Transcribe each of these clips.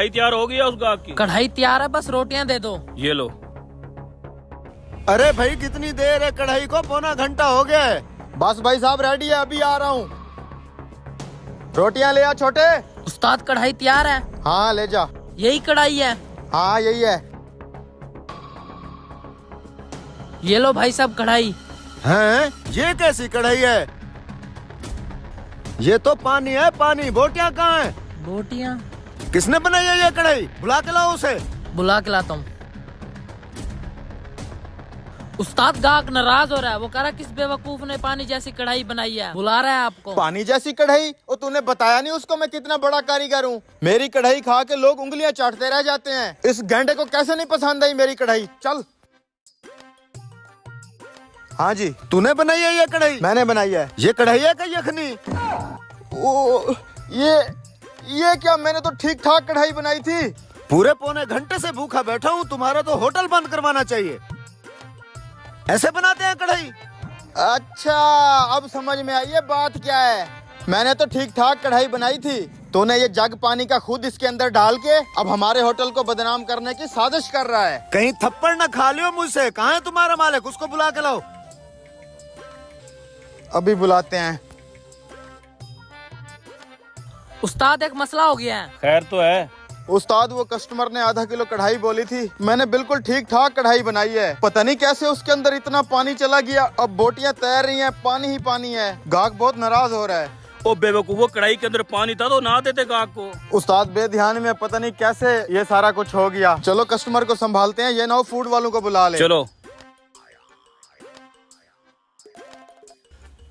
कढ़ाई तैयार हो गई है उस गाहक की? कढ़ाई तैयार है, बस रोटियां दे दो। ये लो। अरे भाई कितनी देर है, कढ़ाई को पौना घंटा हो गया है। बस भाई साहब रेडी है, अभी आ रहा हूँ। रोटियां ले आ छोटे। उस्ताद कढ़ाई तैयार है। हाँ ले जा। यही कढ़ाई है? हाँ यही है। ये लो भाई साहब कढ़ाई। हैं? ये कैसी कढ़ाई है? ये तो पानी है पानी, बोटियां कहाँ है? बोटियां? किसने बनाई है ये कढ़ाई? बुला के लाओ उसे। बुला के लाता हूँ। उस्ताद गाहक नाराज हो रहा है, वो कह रहा किस बेवकूफ ने पानी जैसी कढ़ाई बनाई है, बुला रहा है आपको। पानी जैसी कढ़ाई? और तूने बताया नहीं उसको मैं कितना बड़ा कारीगर हूँ। मेरी कढ़ाई खा के लोग उंगलियां चाटते रह जाते हैं। इस गेंडे को कैसे नहीं पसंद आई मेरी कढ़ाई? चल। हाँ जी, तूने बनाई है ये कढ़ाई? मैंने बनाई है। ये कढ़ाई है क्या यखनी? ओ, ये क्या? मैंने तो ठीक ठाक कढ़ाई बनाई थी। पूरे पौने घंटे से भूखा बैठा हूँ, तुम्हारा तो होटल बंद करवाना चाहिए। ऐसे बनाते हैं कढ़ाई? अच्छा अब समझ में आई है बात क्या है। मैंने तो ठीक ठाक कढ़ाई बनाई थी, तूने ये जग पानी का खुद इसके अंदर डाल के अब हमारे होटल को बदनाम करने की साजिश कर रहा है। कहीं थप्पड़ न खा लियो मुझसे। कहाँ है तुम्हारा मालिक? उसको बुला के लाओ। अभी बुलाते हैं। उस्ताद एक मसला हो गया है। खैर तो है उस्ताद, वो कस्टमर ने आधा किलो कढ़ाई बोली थी, मैंने बिल्कुल ठीक ठाक कढ़ाई बनाई है। पता नहीं कैसे उसके अंदर इतना पानी चला गया, अब बोटियां तैर रही हैं, पानी ही पानी है। गाहक बहुत नाराज हो रहा है। ओ बेवकूफ, वो कढ़ाई के अंदर पानी था तो ना देते गाहक को। उस्ताद बेध्यान में पता नहीं कैसे ये सारा कुछ हो गया। चलो कस्टमर को संभालते हैं, ये ना हो फूड वालों को बुला ले। चलो।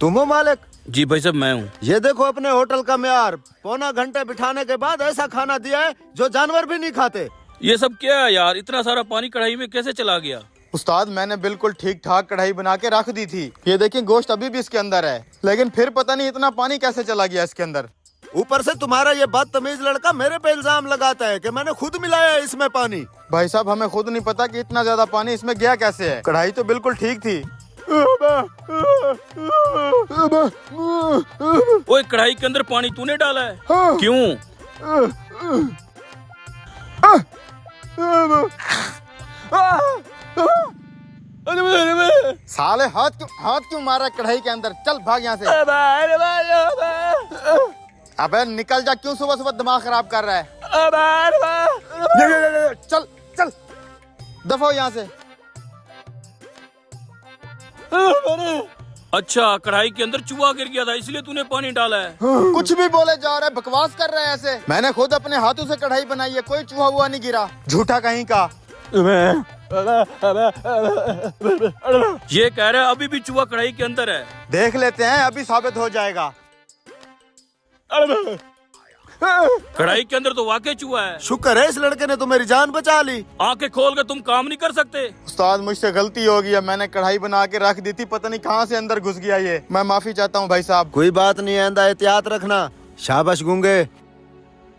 तुम हो मालिक? जी भाई साहब मैं हूँ। ये देखो अपने होटल का म्यार, पौना घंटे बिठाने के बाद ऐसा खाना दिया है जो जानवर भी नहीं खाते। ये सब क्या है यार? इतना सारा पानी कढ़ाई में कैसे चला गया? उस्ताद मैंने बिल्कुल ठीक ठाक कढ़ाई बना के रख दी थी। ये देखिए गोश्त अभी भी इसके अंदर है, लेकिन फिर पता नहीं इतना पानी कैसे चला गया इसके अंदर। ऊपर से तुम्हारा ये बदतमीज लड़का मेरे पे इल्जाम लगाता है कि मैंने खुद मिलाया है इसमें पानी। भाई साहब हमें खुद नहीं पता कि इतना ज्यादा पानी इसमें गया कैसे है। कढ़ाई तो बिल्कुल ठीक थी। ओए कढ़ाई के अंदर पानी तूने डाला है? क्यों? साले हाथ क्यों मारा कढ़ाई के अंदर? चल भाग यहाँ से। अबे निकल जा, क्यों सुबह सुबह दिमाग खराब कर रहा है? चल चल दफा हो यहाँ से। अच्छा, कढ़ाई के अंदर चूहा गिर गया था इसलिए तूने पानी डाला है? कुछ भी बोले जा रहा है, बकवास कर रहा है ऐसे। मैंने खुद अपने हाथों से कढ़ाई बनाई है, कोई चूहा हुआ नहीं गिरा। झूठा कहीं का। ये कह रहा है अभी भी चूहा कढ़ाई के अंदर है। देख लेते हैं, अभी साबित हो जाएगा। कढ़ाई के अंदर तो वाकई चूहा है। शुक्र है इस लड़के ने तो मेरी जान बचा ली। आंखें खोल के तुम काम नहीं कर सकते? उस्ताद मुझसे गलती हो गई है, मैंने कढ़ाई बना के रख दी थी, पता नहीं कहाँ से अंदर घुस गया ये। मैं माफी चाहता हूँ भाई साहब। कोई बात नहीं, आइंदा एहतियात रखना। शाबाश गूंगे।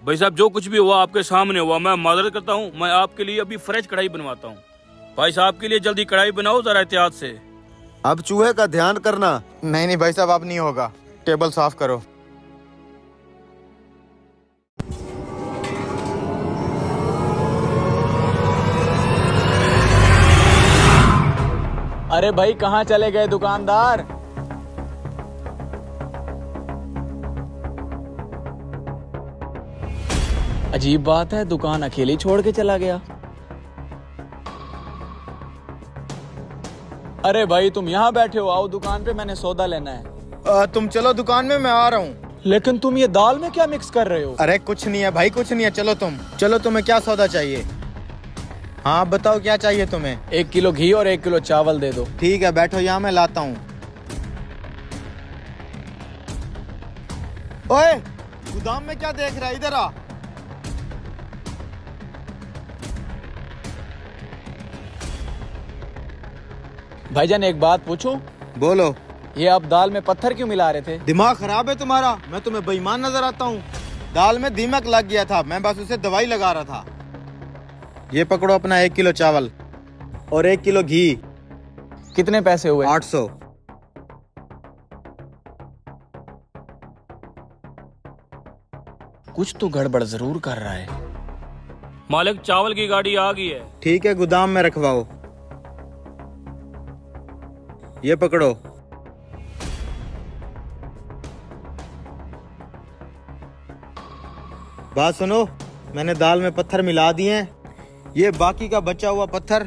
भाई साहब जो कुछ भी हुआ आपके सामने हुआ, मैं माजरत करता हूँ। मैं आपके लिए अभी फ्रेश कढ़ाई बनवाता हूँ। भाई साहब के लिए जल्दी कढ़ाई बनाओ जरा एहतियात से। अब चूहे का ध्यान करना। नहीं भाई साहब अब नहीं होगा, टेबल साफ करो। अरे भाई कहाँ चले गए दुकानदार? अजीब बात है, दुकान अकेले छोड़ के चला गया। अरे भाई तुम यहाँ बैठे हो, आओ दुकान पे, मैंने सौदा लेना है। तुम चलो दुकान में, मैं आ रहा हूँ। लेकिन तुम ये दाल में क्या मिक्स कर रहे हो? अरे कुछ नहीं है भाई, कुछ नहीं है। चलो तुम्हें क्या सौदा चाहिए? हाँ बताओ क्या चाहिए तुम्हें? 1 किलो घी और 1 किलो चावल दे दो। ठीक है बैठो यहाँ, मैं लाता हूँ। ओए गोदाम में क्या देख रहा है? इधर आ। भाईजान एक बात पूछूं? बोलो। ये आप दाल में पत्थर क्यों मिला रहे थे? दिमाग खराब है तुम्हारा? मैं तुम्हें बेईमान नजर आता हूँ? दाल में दीमक लग गया था, मैं बस उसे दवाई लगा रहा था। ये पकड़ो अपना 1 किलो चावल और 1 किलो घी। कितने पैसे हुए? 800। कुछ तो गड़बड़ जरूर कर रहा है। मालिक चावल की गाड़ी आ गई है। ठीक है, गोदाम में रखवाओ। ये पकड़ो। बात सुनो, मैंने दाल में पत्थर मिला दिए हैं। ये बाकी का बचा हुआ पत्थर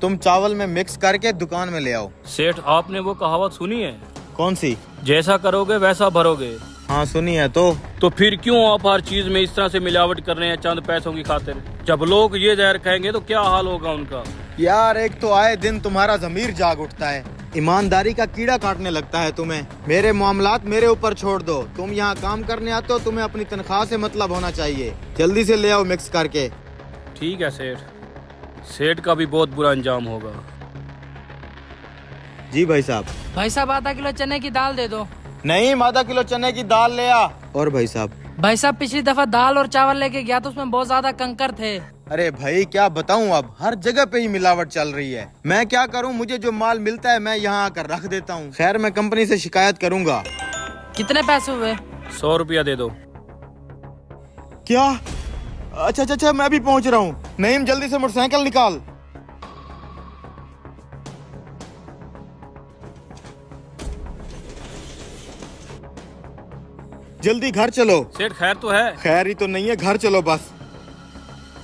तुम चावल में मिक्स करके दुकान में ले आओ। सेठ, आपने वो कहावत सुनी है, कौन सी? जैसा करोगे वैसा भरोगे। हाँ सुनी है। तो फिर क्यों आप हर चीज में इस तरह से मिलावट कर रहे हैं चंद पैसों की खातिर? जब लोग ये जहर खाएंगे तो क्या हाल होगा उनका? यार, एक तो आए दिन तुम्हारा जमीर जाग उठता है, ईमानदारी का कीड़ा काटने लगता है तुम्हें। मेरे मामलात मेरे ऊपर छोड़ दो। तुम यहाँ काम करने आते हो, तुम्हें अपनी तनख्वाह से मतलब होना चाहिए। जल्दी से ले आओ मिक्स करके। ठीक है सेठ, सेठ का भी बहुत बुरा अंजाम होगा। जी भाई साहब। भाई साहब, आधा किलो चने की दाल दे दो। नहीं, आधा किलो चने की दाल ले आ। और भाई साहब? भाई साहब, पिछली दफा दाल और चावल लेके गया तो उसमें बहुत ज्यादा कंकर थे। अरे भाई, क्या बताऊं, अब हर जगह पे ही मिलावट चल रही है। मैं क्या करूं, मुझे जो माल मिलता है मैं यहाँ आकर रख देता हूँ। खैर, मैं कंपनी से शिकायत करूंगा। कितने पैसे हुए? 100 रुपया दे दो। क्या? अच्छा अच्छा अच्छा, मैं भी पहुंच रहा हूँ। नईम, जल्दी से मोटरसाइकिल निकाल। जल्दी घर चलो। सेठ, खैर तो है? खैर ही तो नहीं है, घर चलो बस।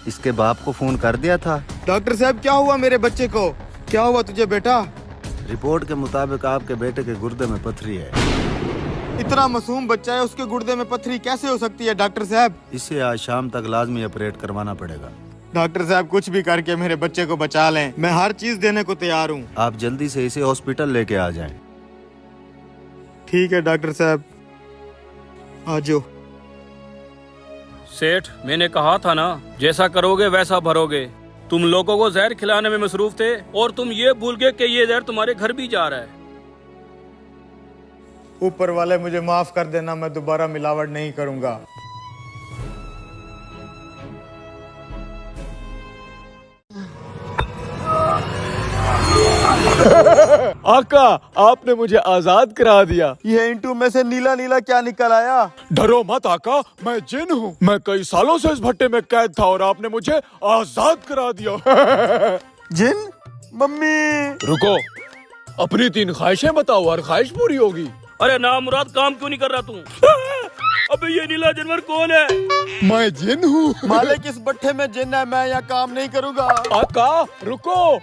इसके बाप को फोन कर दिया था। डॉक्टर साहब, क्या हुआ मेरे बच्चे को? क्या हुआ तुझे बेटा? रिपोर्ट के मुताबिक आपके बेटे के गुर्दे में पथरी है। इतना मासूम बच्चा है, उसके गुर्दे में पथरी कैसे हो सकती है डॉक्टर साहब? इसे आज शाम तक लाजमी ऑपरेट करवाना पड़ेगा। डॉक्टर साहब, कुछ भी करके मेरे बच्चे को बचा लें। मैं हर चीज देने को तैयार हूँ। आप जल्दी से इसे हॉस्पिटल लेके आ जाएं। ठीक है डॉक्टर साहब, आ जाओ। सेठ, मैंने कहा था ना, जैसा करोगे वैसा भरोगे। तुम लोगों को जहर खिलाने में मसरूफ थे और तुम ये भूल गए कि ये जहर तुम्हारे घर भी जा रहा है। ऊपर वाले मुझे माफ कर देना, मैं दोबारा मिलावट नहीं करूंगा। आका, आपने मुझे आजाद करा दिया। ये इंटू में से नीला नीला क्या निकल आया? डरो मत आका, मैं जिन हूँ। मैं कई सालों से इस भट्टे में कैद था और आपने मुझे आजाद करा दिया। जिन? मम्मी! रुको, अपनी 3 ख्वाहिशें बताओ, हर ख्वाहिश पूरी होगी। अरे ना मुराद, काम क्यों नहीं कर रहा तू? अबे ये नीला जानवर कौन है? मैं जिन हूँ। मालिक, इस भट्टे में जिन है, मैं यहाँ काम नहीं करूँगा। आका रुको।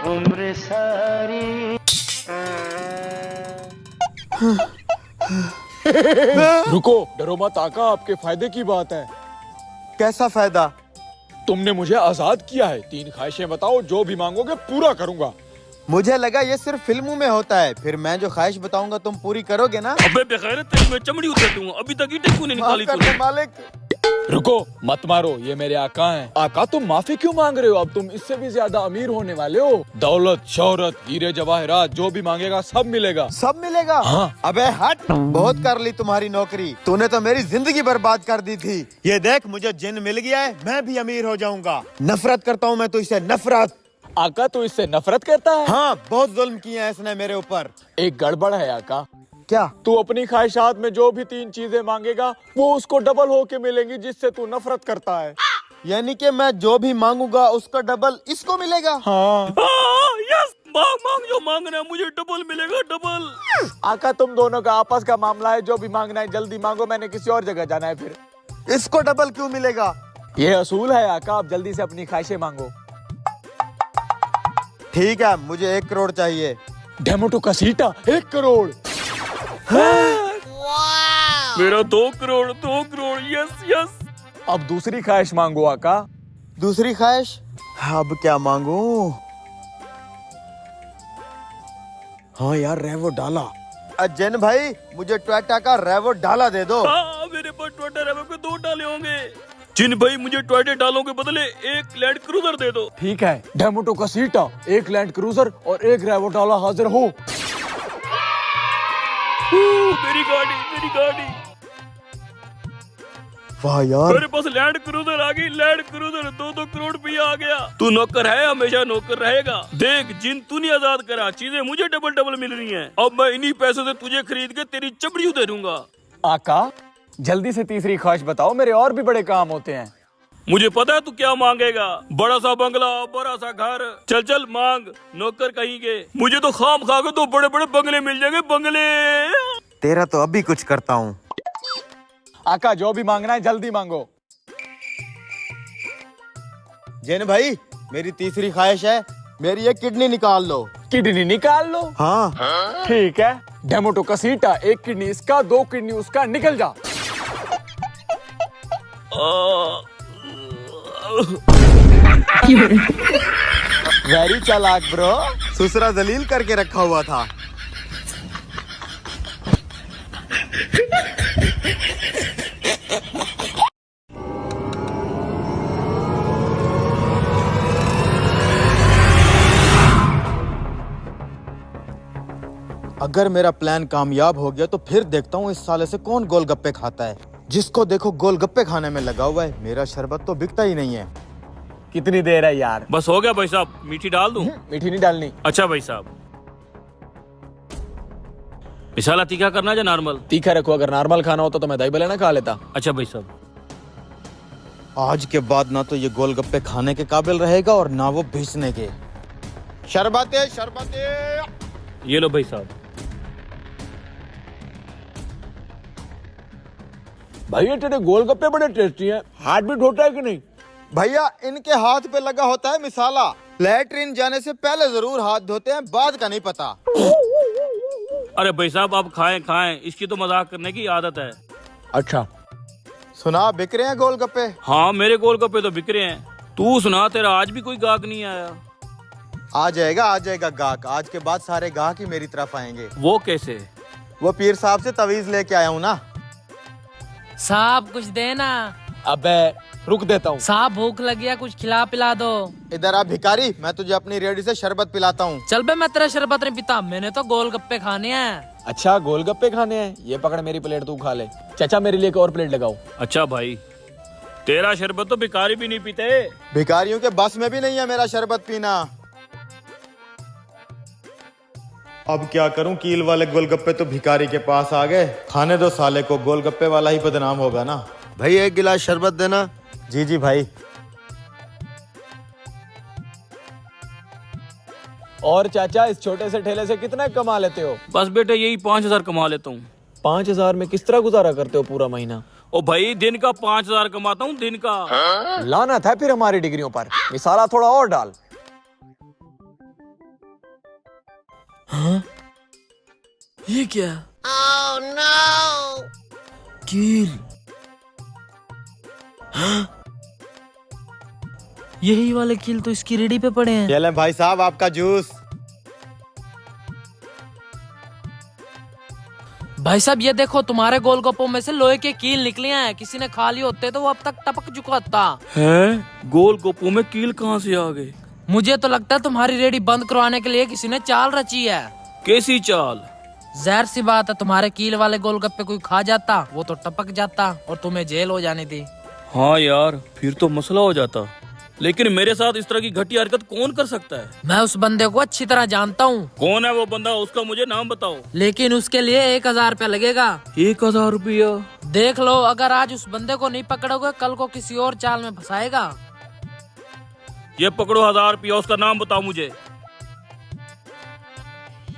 उम्र सारी रुको, डरो मत आका, आपके फायदे की बात है। कैसा फायदा? तुमने मुझे आजाद किया है। 3 ख्वाहिशें बताओ, जो भी मांगोगे पूरा करूंगा। मुझे लगा ये सिर्फ फिल्मों में होता है। फिर मैं जो ख्वाहिश बताऊंगा तुम पूरी करोगे ना? अबे बेखैरत, तेरी मैं चमड़ी उतार दूंगा। अभी तक ईंटें क्यों नहीं माफ निकाली कर तूने? दे मालिक। रुको, मत मारो, ये मेरे आका हैं। आका, तुम माफी क्यों मांग रहे हो? अब तुम इससे भी ज्यादा अमीर होने वाले हो। दौलत, शोहरत, हीरे जवाहरात, जो भी मांगेगा सब मिलेगा। सब मिलेगा? हाँ। अबे हट, बहुत कर ली तुम्हारी नौकरी। तूने तो मेरी जिंदगी बर्बाद कर दी थी। ये देख, मुझे जिन मिल गया है, मैं भी अमीर हो जाऊंगा। नफरत करता हूँ मैं तो इससे, नफरत। आका, तू इससे नफरत करता है? हाँ, बहुत जुल्म किया है इसने मेरे ऊपर। एक गड़बड़ है आका। क्या? तू अपनी ख्वाहिशात में जो भी 3 चीजें मांगेगा वो उसको डबल होके मिलेंगी, जिससे तू नफरत करता है। यानी कि मैं जो भी मांगूंगा उसका डबल इसको मिलेगा? हाँ। यस, मांग मांग, जो मांगना है मुझे डबल मिलेगा, डबल। आका, तुम दोनों का आपस का मामला है, जो भी मांगना है जल्दी मांगो, मैंने किसी और जगह जाना है। फिर इसको डबल क्यों मिलेगा? ये असूल है आका, आप जल्दी से अपनी ख्वाहिशें मांगो। ठीक है, मुझे 1 करोड़ चाहिए। डेमोटो कसीटा 1 करोड़। मेरा 2 करोड़, 2 करोड़, यस यस। अब दूसरी ख्वाहिश मांगो आका। दूसरी ख्वाहिश? अब क्या मांगू? हाँ यार, रेवो डाला। अजन भाई, मुझे टोयोटा का रेवो डाला दे दो। हाँ, मेरे पास टोयोटा रेवो के 2 डाले होंगे। जिन भाई, मुझे टोयोटा डालों के बदले 1 लैंड क्रूजर दे दो। ठीक है, डेमोटो कसीटा, 1 लैंड क्रूजर और 1 रेवो डाला हाजिर हो। मेरी गाड़ी, मेरी गाड़ी। वाह यार, मेरे पास लैंड क्रूजर आ गई, लैंड क्रूजर। 2-2 करोड़ रुपया आ गया। तू नौकर है, हमेशा नौकर रहेगा। देख, जिन तूने आजाद करा, चीजें मुझे डबल डबल मिल रही हैं। अब मैं इन्हीं पैसों से तुझे खरीद के तेरी चमड़ी उतारूंगा। आका, जल्दी से तीसरी ख्वाहिश बताओ, मेरे और भी बड़े काम होते हैं। मुझे पता है तू क्या मांगेगा, बड़ा सा बंगला, बड़ा सा घर। चल चल मांग, नौकर कहीं के। मुझे तो खाम खा के तो बड़े बड़े बंगले मिल जाएंगे, बंगले। तेरा तो अभी कुछ करता हूँ। आका जो भी मांगना है जल्दी मांगो। जैन भाई, मेरी तीसरी ख्वाहिश है, मेरी एक किडनी निकाल लो। किडनी निकाल लो? हाँ। ठीक है, डेमोटो कसीटा, एक किडनी इसका, 2 किडनी उसका, निकल जा। वेरी चालाक ब्रो, सुसरा जलील करके रखा हुआ था। अगर मेरा प्लान कामयाब हो गया तो फिर देखता हूँ इस साले से कौन गोलगप्पे खाता है। जिसको देखो गोलगप्पे खाने में लगा हुआ है, मेरा शरबत तो बिकता ही नहीं है। कितनी देर है यार? बस हो गया भाई साहब, मीठी डाल दूं? मीठी नहीं डालनी। अच्छा भाई साहब। मिसाला तीखा करना है या नॉर्मल? तीखा रखो, अगर नॉर्मल खाना होता तो मैं दही भले ना खा लेता। अच्छा भाई साहब। आज के बाद ना तो ये गोलगप्पे खाने के काबिल रहेगा और ना वो बेचने के। शरबते शरबते। ये लो भाई साहब। भैया तेरे गोलगप्पे बड़े टेस्टी हैं, हाथ भी धोता है कि नहीं? भैया इनके हाथ पे लगा होता है मिसाला। लैट्रिन जाने से पहले जरूर हाथ धोते हैं, बाद का नहीं पता। अरे भाई साहब आप खाएं खाएं, इसकी तो मजाक करने की आदत है। अच्छा सुना बिक रहे हैं गोलगप्पे? हाँ मेरे गोलगप्पे तो बिक रहे हैं। तू सुना, तेरा आज भी कोई गाहक नहीं आया? आ जाएगा गाहक। आज के बाद सारे गाहक ही मेरी तरफ आएंगे। वो कैसे? वो पीर साहब से तवीज लेके आया हूँ ना। साहब कुछ देना। अबे रुक देता हूँ। साहब भूख लगी है, कुछ खिला पिला दो। इधर आ भिखारी, मैं तुझे अपनी रेडी से शरबत पिलाता हूँ। चल बे, मैं तेरा शरबत नहीं पीता, मैंने तो गोलगप्पे खाने हैं। अच्छा गोलगप्पे खाने हैं, ये पकड़ मेरी प्लेट, तू खा ले। चाचा मेरे लिए एक और प्लेट लगाओ। अच्छा भाई, तेरा शरबत तो भिखारी भी नहीं पीते। भिखारियों के बस में भी नहीं है मेरा शरबत पीना। अब क्या करूं, कील वाले गोलगप्पे तो भिखारी के पास आ गए। खाने दो साले को, गोलगप्पे वाला ही बदनाम होगा ना। भाई एक गिलास शरबत देना। जी जी भाई। और चाचा इस छोटे से ठेले से कितना कमा लेते हो? बस बेटे यही 5,000 कमा लेता हूँ। 5,000 में किस तरह गुजारा करते हो पूरा महीना? ओ भाई दिन का 5,000 कमाता हूँ, दिन का। लाना था फिर हमारी डिग्रियों पर, मिसाला थोड़ा और डाल। हाँ? ये क्या? Oh, no! कील। हाँ? यही वाले कील तो इसकी रेडी पे पड़े हैं। ये लें भाई साहब आपका जूस। भाई साहब ये देखो, तुम्हारे गोलगप्पों में से लोहे के कील निकले हैं। किसी ने खा लिए होते तो वो अब तक टपक चुका था। है? गोलगप्पों में कील कहाँ से आ गए? मुझे तो लगता है तुम्हारी रेडी बंद करवाने के लिए किसी ने चाल रची है। कैसी चाल? जहर सी बात है, तुम्हारे कील वाले गोलगप्पे कोई खा जाता, वो तो टपक जाता और तुम्हें जेल हो जानी थी। हाँ यार, फिर तो मसला हो जाता। लेकिन मेरे साथ इस तरह की घटिया हरकत कौन कर सकता है? मैं उस बंदे को अच्छी तरह जानता हूँ। कौन है वो बंदा? उसका मुझे नाम बताओ। लेकिन उसके लिए 1,000 रुपया लगेगा। 1,000 रुपया? देख लो, अगर आज उस बंदे को नहीं पकड़ोगे, कल को किसी और चाल में फंसाएगा। ये पकड़ो 1,000 रुपया, उसका नाम बताओ मुझे।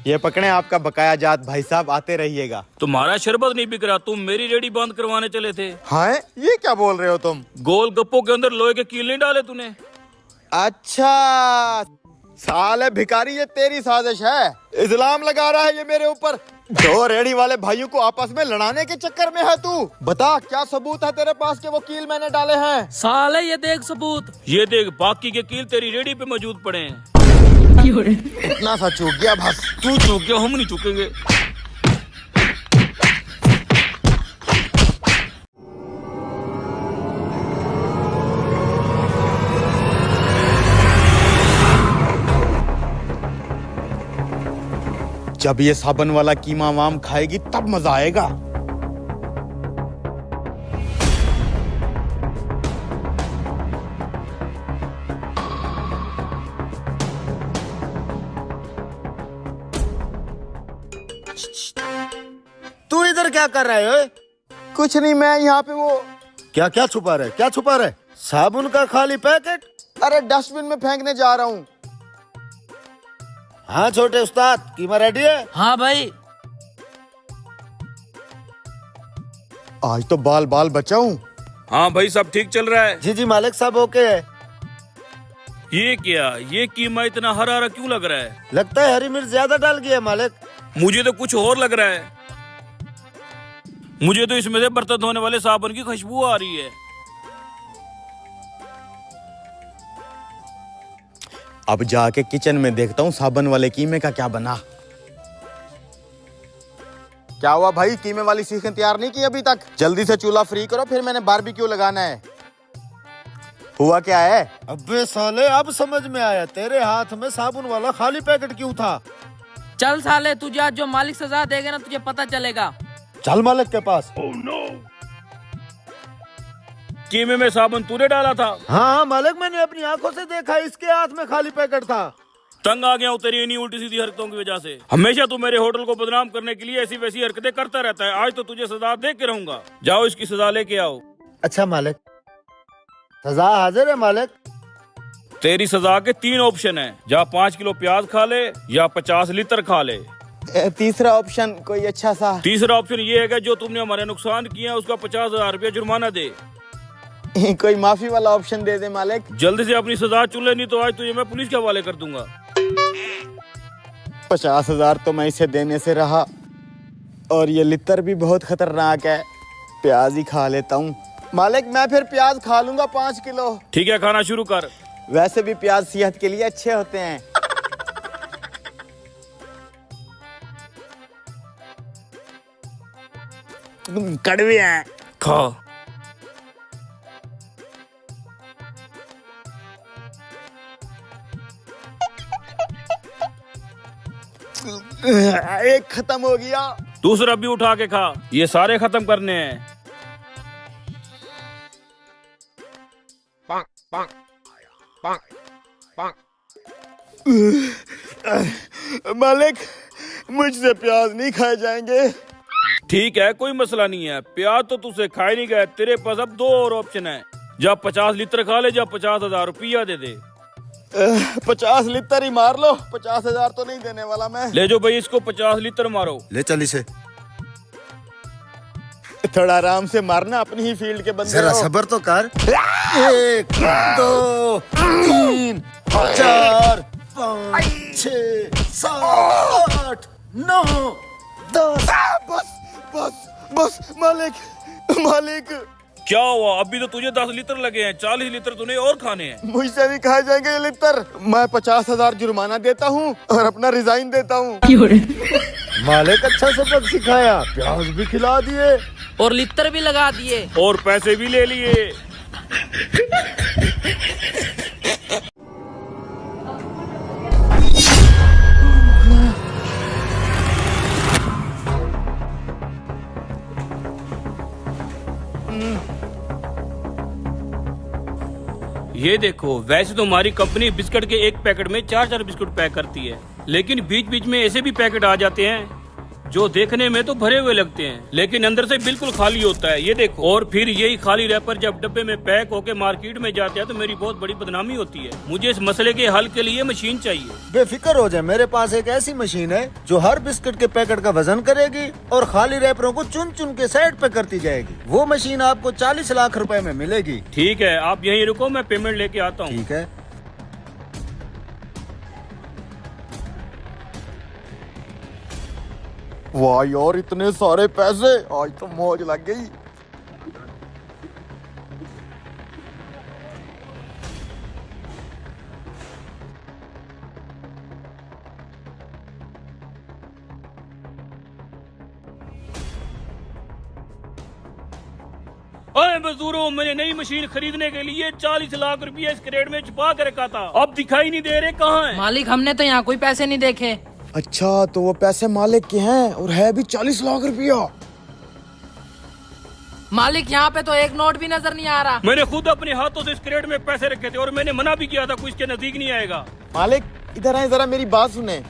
ये पकड़े आपका बकाया जात भाई साहब, आते रहिएगा। तुम्हारा शरबत नहीं बिक रहा, तुम मेरी रेडी बंद करवाने चले थे। हाँ ये क्या बोल रहे हो तुम? गोलगप्पों के अंदर लोहे के कील नहीं डाले तूने? अच्छा साले भिखारी, ये तेरी साजिश है। इल्जाम लगा रहा है ये मेरे ऊपर। दो रेडी वाले भाइयों को आपस में लड़ाने के चक्कर में है तू। बता क्या सबूत है तेरे पास कि वो कील मैंने डाले हैं? साले ये देख सबूत। ये देख, बाकी के कील तेरी रेडी पे मौजूद पड़े हैं। इतना सा चूक गया बस। तू चूक गया, हम नहीं चूकेंगे। जब ये साबन वाला कीमा वाम खाएगी तब मजा आएगा। तू इधर क्या कर रहे हो? कुछ नहीं, मैं यहाँ पे वो क्या क्या छुपा रहे, क्या छुपा रहे? साबुन का खाली पैकेट? अरे डस्टबिन में फेंकने जा रहा हूँ। हाँ छोटे उस्ताद, कीमा रेडी है? हाँ भाई। आज तो बाल बाल बचाऊं। हाँ भाई सब ठीक चल रहा है। जी जी मालिक साहब ओके है। ये क्या, ये कीमा इतना हरा हरा क्यों लग रहा है? लगता है हरी मिर्च ज्यादा डाल गया मालिक। मुझे तो कुछ और लग रहा है। मुझे तो इसमें से बर्तन धोने वाले साबुन की खुशबू आ रही है। अब जाके किचन में देखता हूँ साबुन वाले कीमे का क्या बना। क्या हुआ भाई, कीमे वाली सीखें तैयार नहीं की अभी तक? जल्दी से चूल्हा फ्री करो, फिर मैंने बारबेक्यू लगाना है। हुआ क्या है? अबे साले अब समझ में आया, तेरे हाथ में साबुन वाला खाली पैकेट क्यों था? चल साले, तुझे आज जो मालिक सजा देगा ना तुझे पता चलेगा। चल मालिक के पास। कीमे में साबुन तूने डाला था? हाँ मालिक, मैंने अपनी आंखों से देखा, इसके हाथ में खाली पैकेट था। तंग आ गया हूँ तेरी इन्हीं उल्टी सीधी हरकतों की वजह से। हमेशा तू मेरे होटल को बदनाम करने के लिए ऐसी वैसी हरकतें करता रहता है। आज तो तुझे सजा दे के रहूंगा। जाओ इसकी सजा लेके आओ। अच्छा मालिक, सजा हाजिर है मालिक। तेरी सजा के 3 ऑप्शन है, या 5 किलो प्याज खा ले या 50 लीटर खा ले। तीसरा ऑप्शन कोई अच्छा सा? तीसरा ऑप्शन ये है कि जो तुमने हमारे नुकसान किया उसका 50,000 रुपया जुर्माना दे। कोई माफी वाला ऑप्शन दे दे मालिक। जल्दी से अपनी सजा चुन ले, नहीं तो आज तुझे मैं पुलिस के हवाले कर दूंगा। 50,000 तो मैं इसे देने से रहा, और ये लितर भी बहुत खतरनाक है। प्याज ही खा लेता हूँ मालिक। मैं फिर प्याज खा लूंगा 5 किलो। ठीक है, खाना शुरू कर। वैसे भी प्याज सेहत के लिए अच्छे होते हैं। कड़वे हैं। खा। एक खत्म हो गया। दूसरा भी उठा के खा, ये सारे खत्म करने हैं। मालिक मुझसे प्याज नहीं खाए जाएंगे। ठीक है, कोई मसला नहीं है। प्याज तो तुझसे खाए नहीं गए। तेरे पास अब 2 और ऑप्शन है, या 50 लीटर खा ले या 50,000 रुपया दे दे। 50 लीटर ही मार लो, 50,000 तो नहीं देने वाला मैं। ले जाओ भाई, इसको 50 लीटर मारो। ले चल इसे। थोड़ा आराम से मारना, अपनी ही फील्ड के बंदे जरा हो। सब्र तो कर। 1 2 3 4 5 6 7 8 9 10। बस बस बस मालिक, मालिक क्या हुआ? अभी तो तुझे 10 लीटर लगे हैं, 40 लीटर तूने और खाने हैं। मुझसे नहीं खाए जाएंगे ये लीटर। मैं 50,000 जुर्माना देता हूँ और अपना रिजाइन देता हूँ। मालिक अच्छा सबक सिखाया, प्याज भी खिला दिए और लितर भी लगा दिए। और पैसे भी ले लिए। ये देखो, वैसे तो हमारी कंपनी बिस्किट के एक पैकेट में 4-4 बिस्कुट पैक करती है, लेकिन बीच बीच में ऐसे भी पैकेट आ जाते हैं जो देखने में तो भरे हुए लगते हैं, लेकिन अंदर से बिल्कुल खाली होता है। ये देखो, और फिर यही खाली रैपर जब डब्बे में पैक होके मार्केट में जाते हैं तो मेरी बहुत बड़ी बदनामी होती है। मुझे इस मसले के हल के लिए मशीन चाहिए। बेफिक्र हो जाए, मेरे पास एक ऐसी मशीन है जो हर बिस्किट के पैकेट का वजन करेगी और खाली रैपरों को चुन चुन के साइड पे करती जाएगी। वो मशीन आपको 40 लाख रुपए में मिलेगी। ठीक है, आप यहीं रुको, मैं पेमेंट लेके आता हूँ। ठीक है। वाह यार, इतने सारे पैसे, आज तो मौज लग गई। अरे मजदूरों, मैंने नई मशीन खरीदने के लिए 40 लाख रुपया इस क्रेट में छुपा के रखा था, अब दिखाई नहीं दे रहे, कहाँ है? मालिक हमने तो यहाँ कोई पैसे नहीं देखे। अच्छा, तो वो पैसे मालिक के हैं और है भी 40 लाख रुपया। मालिक यहाँ पे तो एक नोट भी नजर नहीं आ रहा। मैंने खुद अपने हाथों से इस क्रेट में पैसे रखे थे और मैंने मना भी किया था, कोई इसके नजदीक नहीं आएगा। मालिक इधर आए, जरा मेरी बात सुने।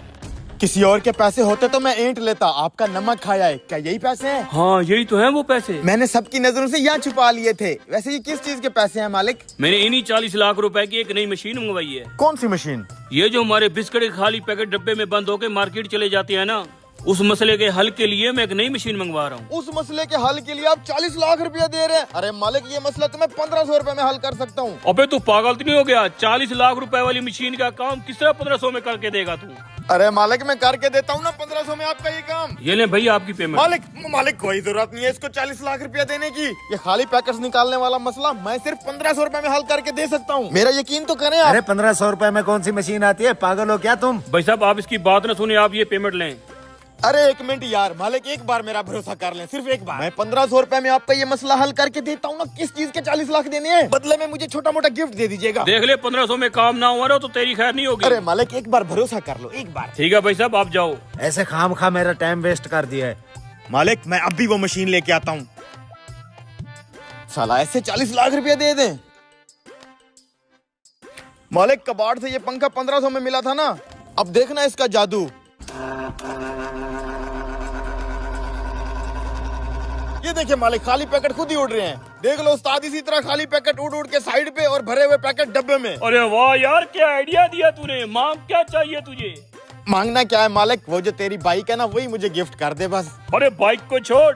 किसी और के पैसे होते तो मैं ऐंठ लेता, आपका नमक खाया है। क्या यही पैसे हैं? हाँ यही तो है वो पैसे। मैंने सबकी नजरों से यहाँ छुपा लिए थे। वैसे ये किस चीज के पैसे हैं मालिक? मैंने इन्हीं 40 लाख रुपए की एक नई मशीन मंगवाई है। कौन सी मशीन? ये जो हमारे बिस्किट के खाली पैकेट डब्बे में बंद होके मार्केट चले जाते हैं ना, उस मसले के हल के लिए मैं एक नई मशीन मंगवा रहा हूँ। उस मसले के हल के लिए आप 40 लाख रुपया दे रहे हैं? अरे मालिक ये मसला तो मैं 1500 रुपए में हल कर सकता हूँ। अबे तू पागल तो नहीं हो गया? 40 लाख रुपए वाली मशीन का काम किस तरह 1500 में करके देगा तू? अरे मालिक मैं करके देता हूँ ना 1500 में आपका ये काम। ये ले भैया आपकी पेमेंट। मालिक कोई जरूरत नहीं है इसको 40 लाख रुपया देने की। ये खाली पैकेट्स निकालने वाला मसला मैं सिर्फ 1500 रुपए में हल करके दे सकता हूँ। मेरा यकीन तो करें आप। अरे 1500 रुपए में कौन सी मशीन आती है, पागल हो क्या तुम? भाई साहब आप इसकी बात न सुने, आप ये पेमेंट लें। अरे एक मिनट यार मालिक, एक बार मेरा भरोसा कर लें, सिर्फ एक बार। मैं 1500 रुपए में आपका ये मसला हल करके देता हूँ ना। किस चीज के 40 लाख देने हैं? बदले में मुझे छोटा मोटा गिफ्ट दे दीजिएगा। देख ले 1500 में काम ना हुआ ना तो तेरी खैर नहीं होगी। अरे मालिक एक बार भरोसा कर लो, एक बार। ठीक है भाई साहब आप जाओ। ऐसे खाम खा मेरा टाइम वेस्ट कर दिया है। मालिक मैं अब भी वो मशीन लेके आता हूँ। साला ऐसे 40 लाख रुपया दे दें? मालिक कबाड़ से ये पंखा 1500 में मिला था ना, अब देखना इसका जादू। ये देखिए मालिक खाली पैकेट खुद ही उड़ रहे हैं। देख लो उस्ताद, इसी तरह खाली पैकेट उड़ उड़ के साइड पे और भरे हुए पैकेट डब्बे में। अरे वाह यार क्या आइडिया दिया तूने। मांग क्या चाहिए तुझे? मांगना क्या है मालिक, वो जो तेरी बाइक है ना वही मुझे गिफ्ट कर दे बस। अरे बाइक को छोड़,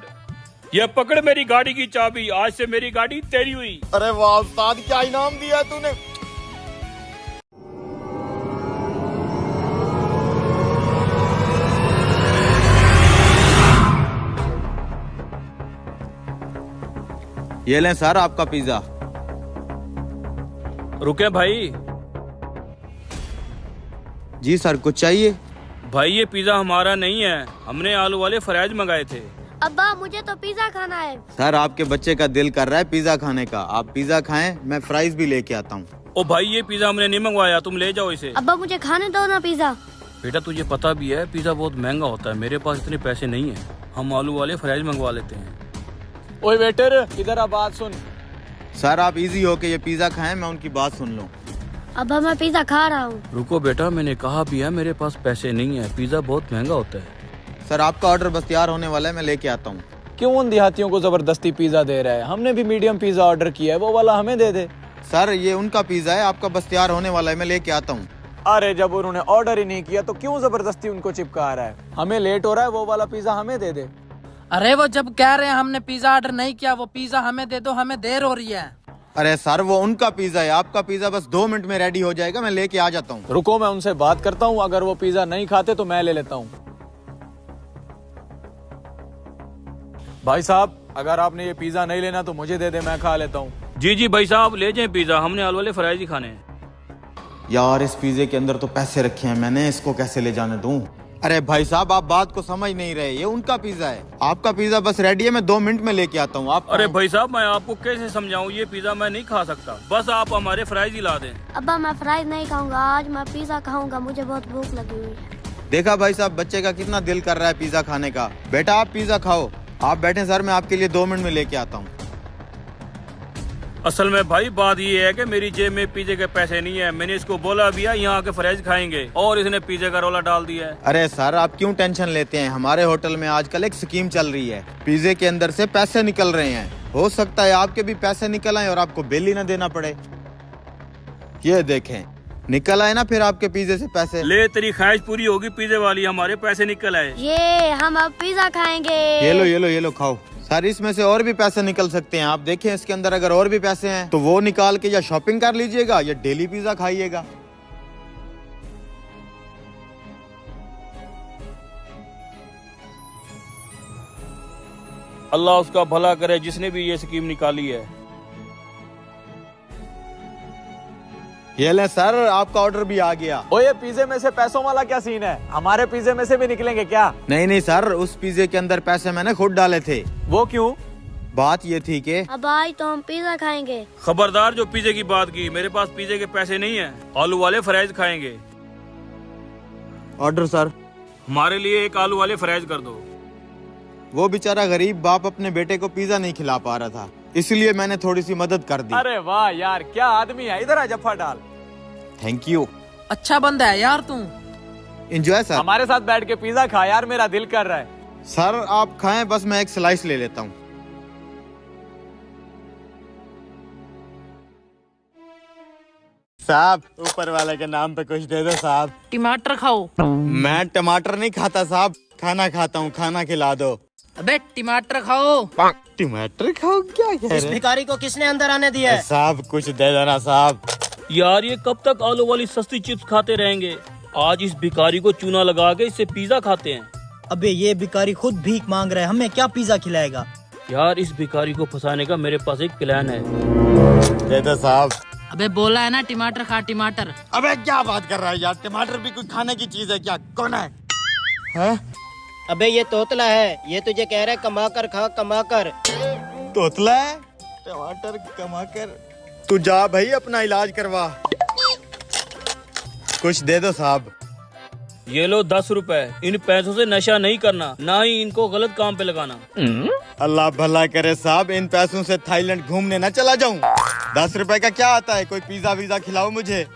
ये पकड़ मेरी गाड़ी की चाबी, आज से मेरी गाड़ी तेरी हुई। अरे वाह उस्ताद क्या इनाम दिया है तूने। ये लें सर आपका पिज्जा। रुके भाई। जी सर कुछ चाहिए? भाई ये पिज्जा हमारा नहीं है, हमने आलू वाले फ्राइज मंगाए थे। अब्बा मुझे तो पिज्जा खाना है। सर आपके बच्चे का दिल कर रहा है पिज्जा खाने का, आप पिज्जा खाएं, मैं फ्राइज भी लेके आता हूँ। ओ भाई ये पिज्जा हमने नहीं मंगवाया, तुम ले जाओ इसे। अब्बा मुझे खाने दो ना पिज्जा। बेटा तुझे पता भी है पिज्जा बहुत महंगा होता है, मेरे पास इतने पैसे नहीं है, हम आलू वाले फ्राइज मंगवा लेते हैं। ओए वेटर इधर आ, बात सुन। सर आप इजी होके ये पिज्जा खाएं, मैं उनकी बात सुन लूँ। अब्बा मैं पिज्जा खा रहा हूँ। रुको बेटा, मैंने कहा भी है मेरे पास पैसे नहीं है, पिज्जा बहुत महंगा होता है। सर आपका ऑर्डर बस तैयार होने वाला है, मैं लेके आता हूँ। क्यों उन देहातियों को जबरदस्ती पिज्जा दे रहा है? हमने भी मीडियम पिज्जा ऑर्डर किया है, वो वाला हमें दे दे। सर ये उनका पिज्जा है, आपका बस तैयार होने वाला है, मैं लेके आता हूँ। अरे जब उन्होंने ऑर्डर ही नहीं किया तो क्यों जबरदस्ती उनको चिपका रहा है? हमें लेट हो रहा है, वो वाला पिज्जा हमें दे दे। अरे वो जब कह रहे हैं हमने पिज्जा ऑर्डर नहीं किया, वो पिज्जा हमें दे दो, हमें देर हो रही है। अरे सर वो उनका पिज्जा है, आपका पिज्जा बस 2 मिनट में रेडी हो जाएगा, मैं लेके आ जाता हूँ। रुको मैं उनसे बात करता हूँ, अगर वो पिज्जा नहीं खाते तो मैं ले लेता हूँ। भाई साहब अगर आपने ये पिज्जा नहीं लेना तो मुझे दे दे, मैं खा लेता हूँ। जी जी भाई साहब ले जाएं पिज्जा, हमने आलू वाले फ्राइज ही खाने हैं। यार इस पिज्जे के अंदर तो पैसे रखे हैं मैंने, इसको कैसे ले जाने दूं? अरे भाई साहब आप बात को समझ नहीं रहे, ये उनका पिज्जा है, आपका पिज्जा बस रेडी है, मैं 2 मिनट में लेके आता हूँ। आप अरे भाई साहब मैं आपको कैसे समझाऊं, ये पिज्जा मैं नहीं खा सकता, बस आप हमारे फ्राइज ही ला दें। अब्बा मैं फ्राइज नहीं खाऊंगा, आज मैं पिज्जा खाऊंगा, मुझे बहुत भूख लगी हुई है। देखा भाई साहब बच्चे का कितना दिल कर रहा है पिज्जा खाने का। बेटा आप पिज्जा खाओ, आप बैठे सर, मैं आपके लिए 2 मिनट में लेके आता हूँ। असल में भाई बात ये है कि मेरी जेब में पिज्जे के पैसे नहीं है, मैंने इसको बोला भी है यहाँ आके फ्राइज खाएंगे और इसने पिज्जे का रोला डाल दिया है। अरे सर आप क्यों टेंशन लेते हैं, हमारे होटल में आजकल एक स्कीम चल रही है, पिज्जे के अंदर से पैसे निकल रहे हैं, हो सकता है आपके भी पैसे निकल आए और आपको बिल ही ना देना पड़े। ये देखें निकल आए ना फिर आपके पिज्जे से पैसे। ले तेरी ख्वाहिश पूरी होगी पिज्जे वाली, हमारे पैसे निकल आए। ये हम अब पिज्जा खाएंगे। ये लो खाओ। सर इसमें से और भी पैसे निकल सकते हैं, आप देखें इसके अंदर अगर और भी पैसे हैं तो वो निकाल के या शॉपिंग कर लीजिएगा या डेली पिज्जा खाइएगा। अल्लाह उसका भला करे जिसने भी ये स्कीम निकाली है। ये ले सर आपका ऑर्डर भी आ गया। ओ ये पिज्जे में से पैसों वाला क्या सीन है? हमारे पिज्जे में से भी निकलेंगे क्या? नहीं सर, उस पिज्जे के अंदर पैसे मैंने खुद डाले थे। वो क्यों? बात ये थी कि अब आई तो हम पिज्जा खाएंगे। खबरदार जो पिज्जे की बात की, मेरे पास पिज्जे के पैसे नहीं है, आलू वाले फ्राइज खाएंगे। Order sir. हमारे लिए एक आलू वाले फ्राइज कर दो। वो बेचारा गरीब बाप अपने बेटे को पिज्जा नहीं खिला पा रहा था, इसलिए मैंने थोड़ी सी मदद कर दी। अरे वाह यार क्या आदमी है, इधर आ जफ्फा डाल। Thank you. अच्छा बंदा है यार तू। Enjoy sir. हमारे साथ बैठ के पिज्जा खा यार, मेरा दिल कर रहा है। सर आप खाएं, बस मैं एक स्लाइस ले लेता हूँ। साहब ऊपर वाले के नाम पे कुछ दे दो साहब। टमाटर खाओ। मैं टमाटर नहीं खाता साहब, खाना खाता हूँ, खाना खिला दो। अबे टमाटर खाओ। टमाटर खाओ? क्या कह रहे हैं? भिखारी को किसने अंदर आने दिया है? साहब कुछ दे देना साहब। यार ये कब तक आलू वाली सस्ती चिप्स खाते रहेंगे? आज इस भिखारी को चूना लगा के इससे पिज्जा खाते हैं। अबे ये भिखारी खुद भीख मांग रहा है, हमें क्या पिज्जा खिलाएगा? यार इस भिखारी को फंसाने का मेरे पास एक प्लान है। दे दो साहब। अबे बोला है ना टमाटर खा टमाटर। अबे क्या बात कर रहा है यार, टमाटर भी कोई खाने की चीज है क्या? कौन है? हैं? अबे ये तोतला है, ये तुझे कह रहा है कमा कर खा, कमा कर। तोतला है? टमाटर कमा कर? तू जा भाई अपना इलाज करवा। कुछ दे दो साहब। ये लो 10 रुपए। इन पैसों से नशा नहीं करना, ना ही इनको गलत काम पे लगाना। अल्लाह भला करे साहब, इन पैसों से थाईलैंड घूमने न चला जाऊं। 10 रुपए का क्या आता है? कोई पिज्जा वीजा खिलाओ मुझे।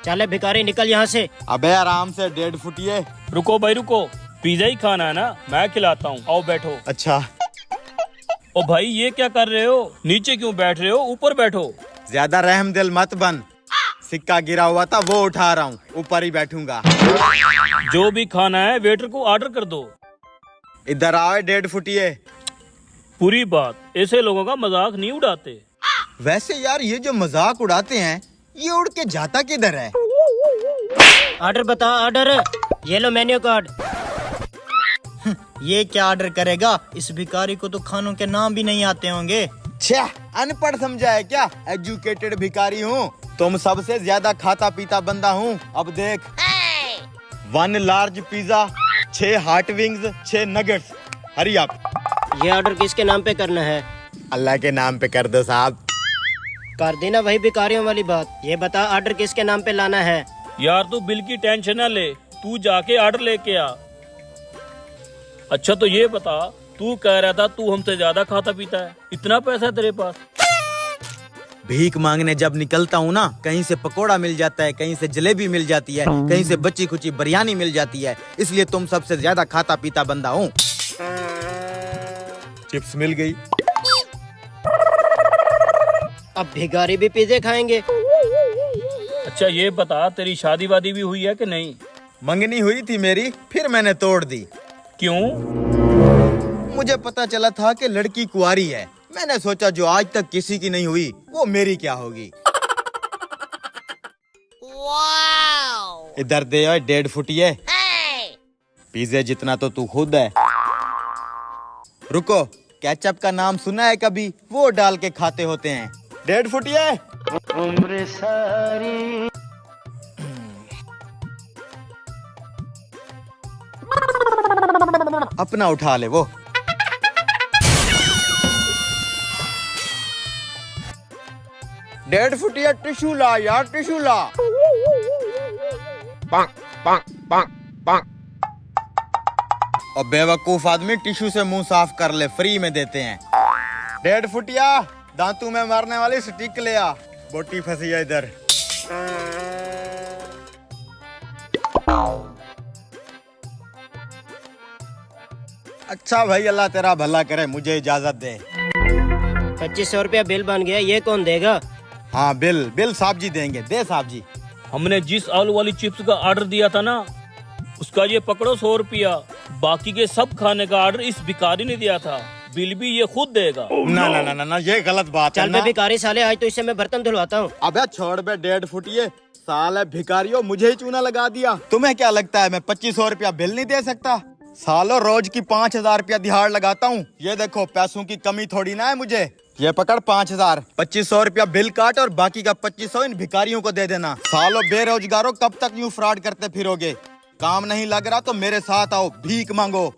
चले भिखारी निकल यहाँ से। अबे आराम से 1.5 फुटिए। रुको भाई रुको, पिज्जा ही खाना है ना, मैं खिलाता हूँ, आओ बैठो। अच्छा। ओ भाई ये क्या कर रहे हो? नीचे क्यों बैठ रहे हो? ऊपर बैठो। ज्यादा रहम दिल मत बन, सिक्का गिरा हुआ था वो उठा रहा हूँ, ऊपर ही बैठूंगा। जो भी खाना है वेटर को ऑर्डर कर दो। इधर आओ, 1.5 फुटिए। पूरी बात, ऐसे लोगों का मजाक नहीं उड़ाते। वैसे यार ये जो मजाक उड़ाते हैं, ये उड़ के जाता किधर है? ऑर्डर बता, ऑर्डर। ये लो मेन्यू कार्ड। ये क्या ऑर्डर करेगा? इस भिखारी को तो खानों के नाम भी नहीं आते होंगे। छह, अनपढ़ समझा है क्या? एजुकेटेड भिखारी हूँ। तुम सबसे ज्यादा खाता पीता बंदा हूँ। अब देख, 1 large pizza, 6 hot wings, 6 nuggets. Hurry up. ये ऑर्डर किसके नाम पे करना है? अल्लाह के नाम पे कर दो साहब। कर देना वही भिखारियों वाली बात। ये बता ऑर्डर किसके नाम पे लाना है? यार तू बिल की टेंशन ना ले, तू जाके ऑर्डर लेके आ। अच्छा तो ये बता, तू कह रहा था तू हमसे ज्यादा खाता पीता है, इतना पैसा है तेरे पास? भीख मांगने जब निकलता हूँ ना, कहीं से पकोड़ा मिल जाता है, कहीं से जलेबी मिल जाती है, कहीं से बच्ची खुची बिरयानी मिल जाती है, इसलिए तुम सबसे ज्यादा खाता पीता बंदा हूँ। चिप्स मिल गई। अब भिखारी भी पिज्जे खाएंगे। अच्छा ये बता, तेरी शादी वादी भी हुई है कि नहीं? मंगनी हुई थी मेरी, फिर मैंने तोड़ दी। क्यों? मुझे पता चला था कि लड़की कुंवारी है। मैंने सोचा जो आज तक किसी की नहीं हुई वो मेरी क्या होगी। इधर दे 1.5 फुटिए। पिज्जे जितना तो तू खुद है। रुको, केचप का नाम सुना है कभी? वो डाल के खाते होते हैं। 1.5 फुटिए। उम्र सारी अपना उठा ले वो। डेढ़ फुटिया टिश्यू ला यार, टिश्यू ला। और बेवकूफ आदमी टिश्यू से मुंह साफ कर ले, फ्री में देते हैं। 1.5 फुटिया दांतों में मारने वाली स्टिक ले आ, बोटी फंसी है इधर। अच्छा भाई, अल्लाह तेरा भला करे, मुझे इजाजत दे। 2500 रुपया बिल बन गया, ये कौन देगा? हाँ बिल साहब जी देंगे। दे साहब जी। हमने जिस आलू वाली चिप्स का ऑर्डर दिया था ना, उसका ये पकड़ो 100 रुपया। बाकी के सब खाने का ऑर्डर इस भिखारी ने दिया था, बिल भी ये खुद देगा। ना ना ना ना ना, ये गलत बात है चल ना। बे भिखारी साले, आज तो इससे मैं बर्तन धुलवाता हूँ। अबे छोड़ बे 1.5 फुटिए, साले भिखारियों मुझे ही चूना लगा दिया। तुम्हें क्या लगता है मैं 2500 रुपया बिल नहीं दे सकता? सालों रोज की 5000 रुपया दिहाड़ लगाता हूँ। ये देखो, पैसों की कमी थोड़ी ना है मुझे। ये पकड़ 5000, 2500 रुपया बिल काट और बाकी का 2500 इन भिखारियों को दे देना। सालों बेरोजगारों, कब तक यूँ फ्रॉड करते फिरोगे? काम नहीं लग रहा तो मेरे साथ आओ, भीख मांगो।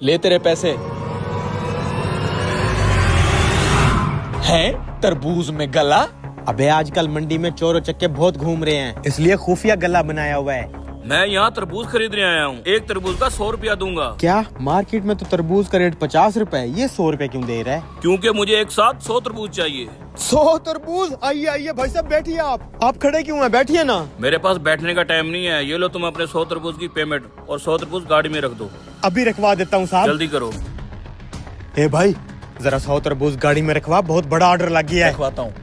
ले तेरे पैसे। हैं तरबूज में गला? अबे आजकल मंडी में चोर चक्के बहुत घूम रहे हैं, इसलिए खुफिया गला बनाया हुआ है। मैं यहाँ तरबूज खरीदने आया हूँ, एक तरबूज का 100 रुपया दूंगा। क्या मार्केट में तो तरबूज का रेट 50 रुपए है, ये 100 रुपए क्यों दे रहा है? क्योंकि मुझे एक साथ 100 तरबूज चाहिए। 100 तरबूज? आइए आइए भाई साहब बैठिए। आप खड़े क्यों हैं? बैठिए ना। मेरे पास बैठने का टाइम नहीं है, ये लो तुम अपने 100 तरबूज की पेमेंट और 100 तरबूज गाड़ी में रख दो। अभी रखवा देता हूँ साहब। जल्दी करो। ए भाई जरा 100 तरबूज गाड़ी में रखवा, बहुत बड़ा ऑर्डर लग गया है। रखवाता हूँ।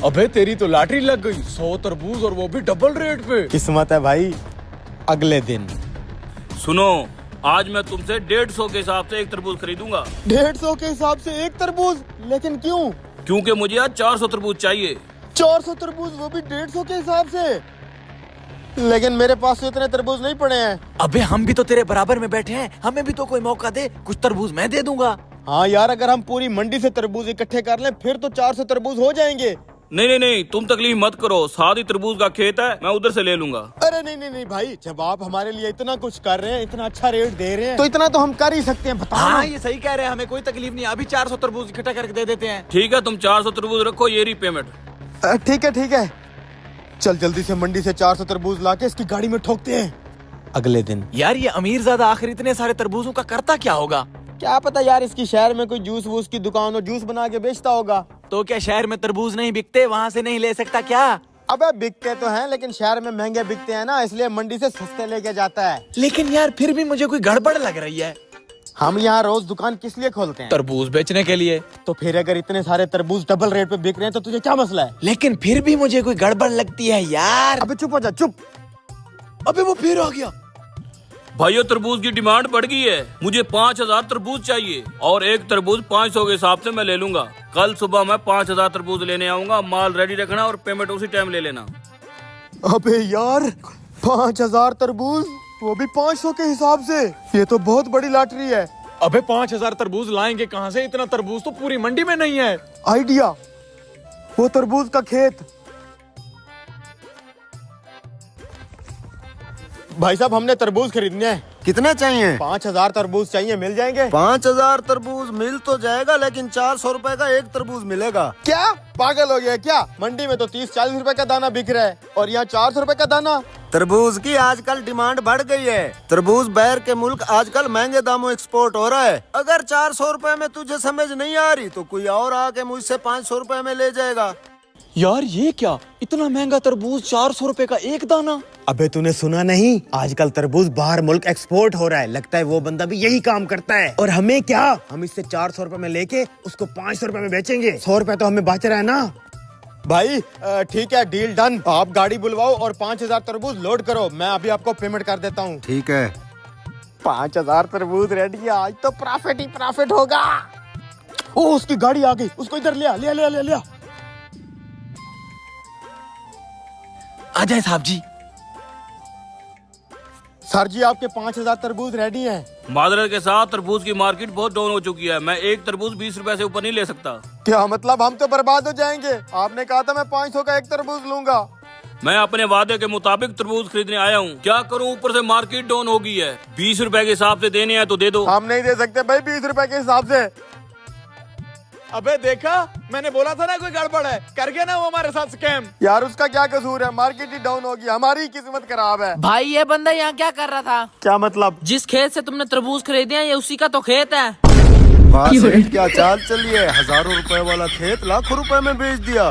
अबे तेरी तो लॉटरी लग गई, 100 तरबूज और वो भी डबल रेट पे। किस्मत है भाई। अगले दिन सुनो, आज मैं तुमसे 150 के हिसाब से एक तरबूज खरीदूंगा। 150 के हिसाब से एक तरबूज? लेकिन क्यों? क्योंकि मुझे आज 400 तरबूज चाहिए। 400 तरबूज, वो भी 150 के हिसाब से? लेकिन मेरे पास तो इतने तरबूज नहीं पड़े हैं। अबे हम भी तो तेरे बराबर में बैठे हैं, हमें भी तो कोई मौका दे, कुछ तरबूज मैं दे दूंगा। हाँ यार, अगर हम पूरी मंडी से तरबूज इकट्ठे कर लें फिर तो 400 तरबूज हो जाएंगे। नहीं नहीं नहीं, तुम तकलीफ मत करो, साथ ही तरबूज का खेत है, मैं उधर से ले लूंगा। अरे नहीं नहीं नहीं भाई, जब आप हमारे लिए इतना कुछ कर रहे हैं, इतना अच्छा रेट दे रहे हैं, तो इतना तो हम कर ही सकते हैं। बताओ। हाँ ये सही कह रहे हैं, हमें कोई तकलीफ नहीं, अभी 400 तरबूज इकट्ठा करके दे देते हैं। ठीक है, तुम 400 तरबूज रखो, ये रही पेमेंट। ठीक है ठीक है, चल जल्दी से मंडी से 400 तरबूज लाके इसकी गाड़ी में ठोकते हैं। अगले दिन यार ये अमीरजादा आखिर इतने सारे तरबूजों का करता क्या होगा? क्या पता यार, इसकी शहर में कोई जूस वूस की दुकान हो, जूस बना के बेचता होगा। तो क्या शहर में तरबूज नहीं बिकते, वहाँ से नहीं ले सकता क्या? अबे बिकते तो हैं, लेकिन शहर में महंगे बिकते हैं ना, इसलिए मंडी से सस्ते लेके जाता है। लेकिन यार फिर भी मुझे कोई गड़बड़ लग रही है। हम यहाँ रोज दुकान किस लिए खोलते हैं? तरबूज बेचने के लिए। तो फिर अगर इतने सारे तरबूज डबल रेट पे बिक रहे हैं तो तुझे क्या मसला है? लेकिन फिर भी मुझे कोई गड़बड़ लगती है यार। अबे चुप हो जा, चुप। अबे वो फिर आ गया। भाइयों, तरबूज की डिमांड बढ़ गई है, मुझे 5000 तरबूज चाहिए और एक तरबूज 500 के हिसाब से मैं ले लूंगा। कल सुबह मैं 5000 तरबूज लेने आऊंगा, माल रेडी रखना और पेमेंट उसी टाइम ले लेना। अबे यार 5000 तरबूज, वो भी 500 के हिसाब से, ये तो बहुत बड़ी लॉटरी है। अबे 5000 तरबूज लाएंगे कहाँ से? इतना तरबूज तो पूरी मंडी में नहीं है। आइडिया, वो तरबूज का खेत। भाई साहब हमने तरबूज खरीदने हैं। कितने चाहिए? 5000 तरबूज चाहिए, मिल जाएंगे? 5000 तरबूज मिल तो जाएगा, लेकिन 400 रुपए का एक तरबूज मिलेगा। क्या पागल हो गया क्या? मंडी में तो 30-40 रुपए का दाना बिक रहा है और यहाँ 400 रुपए का दाना। तरबूज की आजकल डिमांड बढ़ गई है, तरबूज बाहर के मुल्क आजकल महंगे दामों एक्सपोर्ट हो रहा है। अगर 400 रुपए में तुझे समझ नहीं आ रही तो कोई और आके मुझसे 500 रुपए में ले जाएगा। यार ये क्या, इतना महंगा तरबूज, 400 रुपए का एक दाना? अबे तूने सुना नहीं, आजकल तरबूज बाहर मुल्क एक्सपोर्ट हो रहा है। लगता है वो बंदा भी यही काम करता है। और हमें क्या, हम इससे 400 रुपए में लेके उसको 500 रुपए में बेचेंगे। 100 रुपए तो हमें बच रहा है ना। भाई ठीक है, डील डन। आप गाड़ी बुलवाओ और 5000 तरबूज लोड करो, मैं अभी आपको पेमेंट कर देता हूँ। ठीक है। 5000 तरबूज रेडी है, आज तो प्रॉफिट ही प्रॉफिट होगा। ओ उसकी गाड़ी आ गई, उसको इधर लिया लिया लिया लिया लिया। आ जाए साहब जी। सर जी आपके 5000 तरबूज रेडी हैं। मादरत के साथ तरबूज की मार्केट बहुत डाउन हो चुकी है, मैं एक तरबूज 20 रुपए से ऊपर नहीं ले सकता। क्या मतलब, हम तो बर्बाद हो जाएंगे? आपने कहा था मैं 500 का एक तरबूज लूंगा। मैं अपने वादे के मुताबिक तरबूज खरीदने आया हूँ, क्या करूँ, ऊपर से मार्केट डाउन हो गई है। 20 रुपए के हिसाब से देने हैं तो दे दो। हम नहीं दे सकते भाई 20 रुपए के हिसाब से। अबे देखा, मैंने बोला था ना कोई गड़बड़ है, कर गया ना वो हमारे साथ स्कैम। यार उसका क्या कसूर है, मार्केट ही डाउन होगी, हमारी किस्मत खराब है। भाई ये बंदा यहाँ क्या कर रहा था? क्या मतलब? जिस खेत से तुमने तरबूज खरीदे हैं ये उसी का तो खेत है। क्या चाल चलिए, हजारों रुपए वाला खेत लाखों रुपए में बेच दिया।